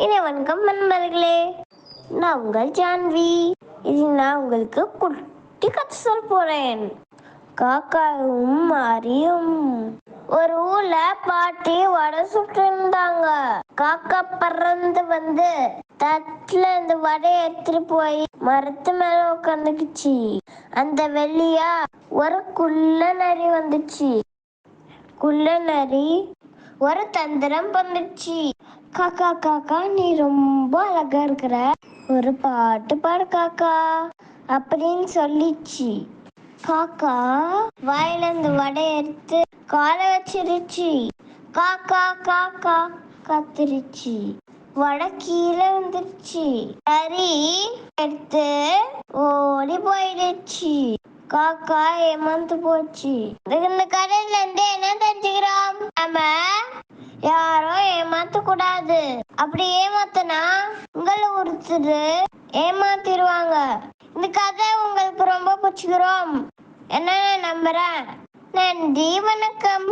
இனி வணக்கம் நண்பர்களே, நான் உங்கள் ஜான்வி. இது நான் உங்களுக்கு குட்டி கதை சொல்ல போறேன். காக்காவும் மாரியும். ஒரு ஊர்ல பாட்டி வடை சுட்டு இருந்தாங்க. காக்கா பறந்து வந்து தட்டுல இந்த வடையை எடுத்துட்டு போய் மரத்து மேல உட்காந்துக்குச்சு. அந்த வெள்ளியா ஒரு குள்ள நரி வந்துச்சு. குள்ள நரி ஒரு தந்திரம் பண்ணுச்சு. காக்கா காக்கா, நீ ரொம்ப அழகா இருக்கிற, ஒரு பாட்டு பாடு காக்கா அப்படின்னு சொல்லிச்சு. காக்கா வாயில இந்த வடையை எடுத்து காலை வச்சிருச்சு. காக்கா காக்கா கத்திருச்சு. வடை கீழே வந்துருச்சு. நரி எடுத்து ஓடி போயிடுச்சு. காக்கா ஏமாந்து போச்சு. இந்த கடையில இருந்து என்ன தெரிஞ்சுக்கிறோம்? நம்ம யாரோ ஏமாத்த கூடாது. அப்படி ஏமாத்தனா உங்களை ஒருத்தர் ஏமாத்திடுவாங்க. இந்த கதை உங்களுக்கு ரொம்ப பிடிச்சிக்கிறோம் என்ன நம்புறேன். நன்றி, வணக்கம்.